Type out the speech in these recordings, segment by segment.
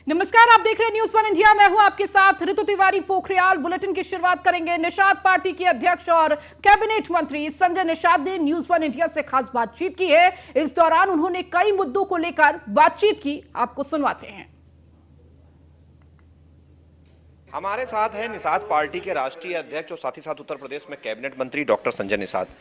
नमस्कार, आप देख रहे हैं न्यूज़ वन इंडिया। मैं हूं आपके साथ ऋतु तिवारी। पोखरियाल बुलेटिन की शुरुआत करेंगे। निषाद पार्टी के अध्यक्ष और कैबिनेट मंत्री संजय निषाद ने न्यूज़ वन इंडिया से खास बातचीत की है। इस दौरान उन्होंने कई मुद्दों को लेकर बातचीत की, आपको सुनवाते हैं। हमारे साथ हैं निषाद पार्टी के राष्ट्रीय अध्यक्ष और साथ ही साथ उत्तर प्रदेश में कैबिनेट मंत्री डॉक्टर संजय निषाद।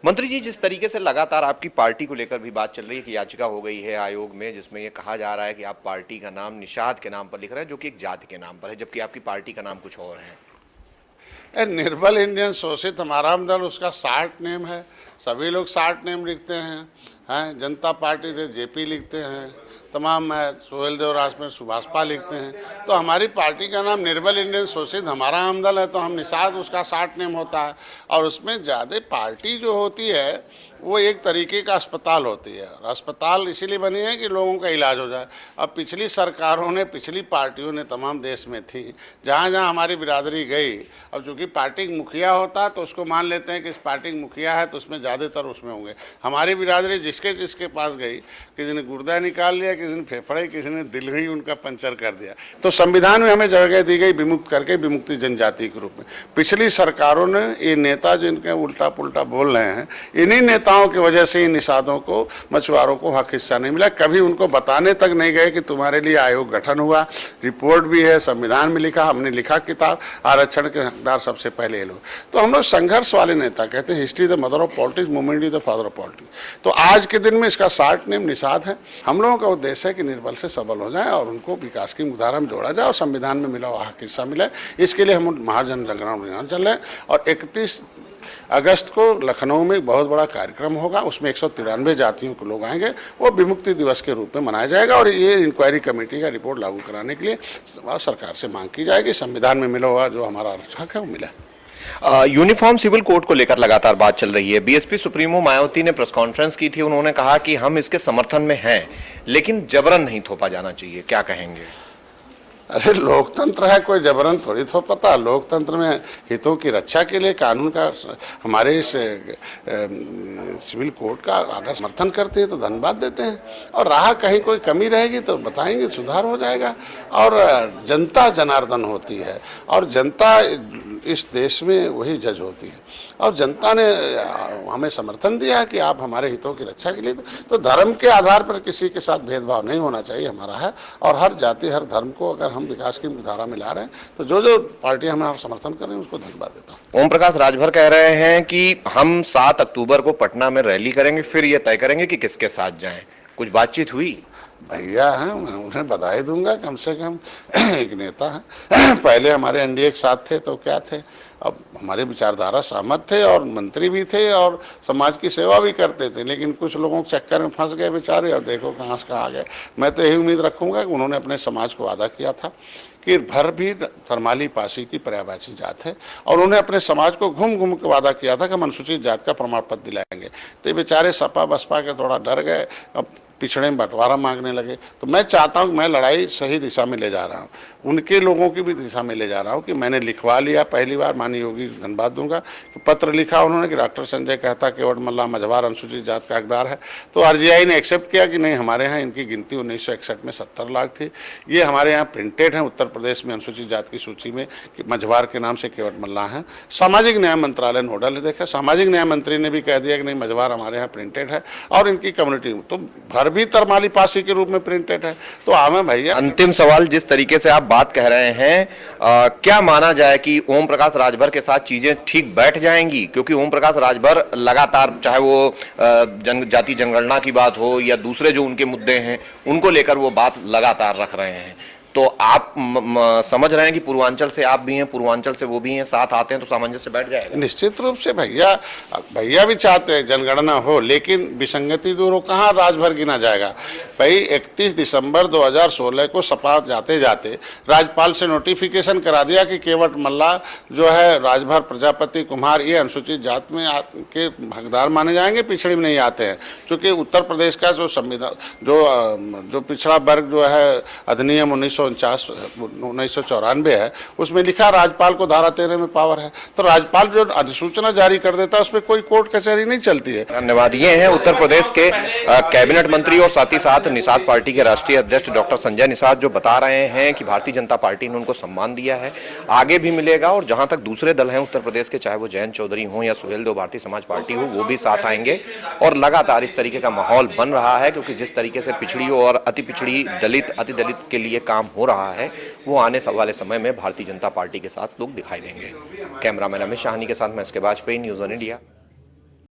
मंत्री जी, जिस तरीके से लगातार आपकी पार्टी को लेकर भी बात चल रही है कि याचिका हो गई है आयोग में, जिसमें यह कहा जा रहा है कि आप पार्टी का नाम निषाद के नाम पर लिख रहे हैं, जो कि एक जाति के नाम पर है, जबकि आपकी पार्टी का नाम कुछ और है। निर्बल इंडियन शोषित हमारा दल, उसका शार्ट नेम है। सभी लोग शार्ट नेम लिखते हैं। जनता पार्टी से जेपी लिखते हैं, तमाम सोहेल देव राज में सुभाषपा लिखते हैं। तो हमारी पार्टी का नाम निर्बल इंडियन शोषित हमारा आमदल है, तो हम निषाद उसका शार्ट नेम होता है। और उसमें ज़्यादा पार्टी जो होती है वो एक तरीके का अस्पताल होती है, और अस्पताल इसीलिए बनी है कि लोगों का इलाज हो जाए। अब पिछली सरकारों ने, पिछली पार्टियों ने तमाम देश में थी, जहाँ जहाँ हमारी बिरादरी गई, अब चूँकि पार्टी का मुखिया होता है तो उसको मान लेते हैं कि इस पार्टी का मुखिया है तो उसमें ज़्यादातर उसमें होंगे। हमारी बिरादरी जिसके पास गई, किसी ने गुर्दा निकाल लिया, किसी ने फेफड़े, किसी ने दिल ही उनका पंचर कर दिया। तो संविधान में हमें जगह दी गई विमुक्त करके, विमुक्ति जनजाति के रूप में। पिछली सरकारों ने ये नेता जिनके उल्टा पुल्टा बोल रहे हैं, इन्हीं नेताओं की वजह से इन निषादों को, मछुआरों को हक हिस्सा नहीं मिला। कभी उनको बताने तक नहीं गए कि तुम्हारे लिए आयोग गठन हुआ, रिपोर्ट भी है, संविधान में लिखा, हमने लिखा किताब, आरक्षण के हकदार सबसे पहले ये लोग। तो हम लोग संघर्ष वाले नेता, कहते हैं history the mother of politics, movement is the father of politics. तो आज के दिन में इसका शार्ट नेम निषाद है। हम लोगों का उद्देश्य है कि निर्बल से सबल हो जाए और उनको विकास की मुख्यधारा में जोड़ा जाए और संविधान में मिला हुआ हक हिस्सा मिले। इसके लिए हम महाजन जागरण चल रहे हैं। और 31 अगस्त को लखनऊ में एक बहुत बड़ा कार्यक्रम होगा, उसमें 193 जातियों के लोग आएंगे। वो विमुक्ति दिवस के रूप में मनाया जाएगा और ये इंक्वायरी कमेटी का रिपोर्ट लागू कराने के लिए सरकार से मांग की जाएगी। संविधान में मिला हुआ जो हमारा हक है वो मिला। यूनिफॉर्म सिविल कोड को लेकर लगातार बात चल रही है। बीएसपी सुप्रीमो मायावती ने प्रेस कॉन्फ्रेंस की थी, उन्होंने कहा कि हम इसके समर्थन में हैं, लेकिन जबरन नहीं थोपा जाना चाहिए। क्या कहेंगे? अरे लोकतंत्र है, कोई जबरन थोड़ी थोपता। लोकतंत्र में हितों की रक्षा के लिए कानून का, हमारे इस सिविल कोड का अगर समर्थन करते हैं तो धन्यवाद देते हैं, और रहा कहीं कोई कमी रहेगी तो बताएंगे, सुधार हो जाएगा। और जनता जनार्दन होती है और जनता इस देश में वही जज होती है, और जनता ने हमें समर्थन दिया है कि आप हमारे हितों की रक्षा के लिए। तो धर्म के आधार पर किसी के साथ भेदभाव नहीं होना चाहिए, हमारा है। और हर जाति, हर धर्म को अगर हम विकास की धारा में ला रहे हैं तो जो पार्टी हमारा समर्थन कर रही है उसको धन्यवाद देता हूँ। ओम प्रकाश राजभर कह रहे हैं कि हम 7 अक्टूबर को पटना में रैली करेंगे, फिर ये तय करेंगे कि किसके साथ जाएं। कुछ बातचीत हुई? भैया हैं, मैं उन्हें बधाई दूंगा। कम से कम एक नेता है, पहले हमारे एनडीए के साथ थे तो क्या थे, अब हमारे विचारधारा सहमत थे और मंत्री भी थे और समाज की सेवा भी करते थे। लेकिन कुछ लोगों के चक्कर में फंस गए बेचारे, और देखो कहाँ से कहाँ आ गए। मैं तो यही उम्मीद रखूंगा कि उन्होंने अपने समाज को वादा किया था कि भर भी तरमाली पासी की पर्यायवाची जात है, और उन्होंने अपने समाज को घूम घूम के वादा किया था कि हम अनुसूचित जात का प्रमाण पत्र दिलाएंगे। तो ये बेचारे सपा बसपा के थोड़ा डर गए, अब पिछड़े में बंटवारा मांगने लगे। तो मैं चाहता हूँ कि मैं लड़ाई सही दिशा में ले जा रहा हूँ, उनके लोगों की भी दिशा में ले जा रहा हूँ। कि मैंने लिखवा लिया पहली बार, माननीय योगी धन्यवाद दूंगा कि पत्र लिखा उन्होंने कि डॉक्टर संजय कहता केवट मल्ला मझवार अनुसूचित जात का हकदार है। तो आरजीआई ने एक्सेप्ट किया कि नहीं, हमारे यहाँ इनकी गिनती 1961 में 70 लाख थी। ये हमारे यहाँ प्रिंटेड है उत्तर प्रदेश में अनुसूचित जात की सूची में कि मझवार के नाम से केवट मल्ला है। सामाजिक न्याय मंत्रालय नोडल ने देखा, सामाजिक न्याय मंत्री ने भी कह दिया कि नहीं, मझवार हमारे यहाँ प्रिंटेड है और इनकी कम्युनिटी तो भर भी तरमाली पासी के रूप में प्रिंटेड है। तो हमें भैया, अंतिम सवाल, जिस तरीके से आप बात कह रहे हैं, क्या माना जाए कि ओम प्रकाश राजभर के साथ चीजें ठीक बैठ जाएंगी? क्योंकि ओम प्रकाश राजभर लगातार, चाहे वो जाति जनगणना की बात हो या दूसरे जो उनके मुद्दे हैं, उनको लेकर वो बात लगातार रख रहे हैं। तो आप समझ रहे हैं कि पूर्वांचल से आप भी हैं, पूर्वांचल से वो भी हैं, साथ आते हैं तो सामंजस्य बैठ जाएगा? निश्चित रूप से भैया भी चाहते हैं जनगणना हो, लेकिन विसंगति दूर हो। कहाँ राजभर गिना जाएगा भाई? 31 दिसंबर 2016 को सपा जाते जाते राज्यपाल से नोटिफिकेशन करा दिया कि केवट मल्ला जो है, राजभर, प्रजापति, कुम्हार, ये अनुसूचित जात में के हकदार माने जाएंगे, पिछड़ी में नहीं आते हैं। क्योंकि उत्तर प्रदेश का जो संविधान, जो पिछड़ा वर्ग जो है, अधिनियम 1994 है, उसमें लिखा राज्यपाल को धारा 13 में पावर है। तो राज्यपाल जो अधिसूचना जारी कर देता है उसमें कोई कोर्ट कचहरी नहीं चलती है। धन्यवाद। ये हैं उत्तर प्रदेश के कैबिनेट मंत्री और साथ ही साथ साथ निषाद पार्टी के राष्ट्रीय अध्यक्ष डॉक्टर संजय निषाद जो बता रहे हैं कि भारतीय जनता पार्टी ने उनको सम्मान दिया है, आगे भी मिलेगा। और जहां तक दूसरे दल हैं उत्तर प्रदेश के, चाहे वो जयंत चौधरी हो या सुहेलदेव भारतीय समाज पार्टी हो, वो भी साथ आएंगे। और लगातार इस तरीके का माहौल बन रहा है, क्योंकि जिस तरीके से पिछड़ी और अति पिछड़ी, दलित, अति दलित के लिए काम हो रहा है, वो आने वाले समय में भारतीय जनता पार्टी के साथ लोग दिखाई देंगे। कैमरामैन अमित शाहनी के साथ मैं इसके वाजपेयी, न्यूज़ ऑन इंडिया।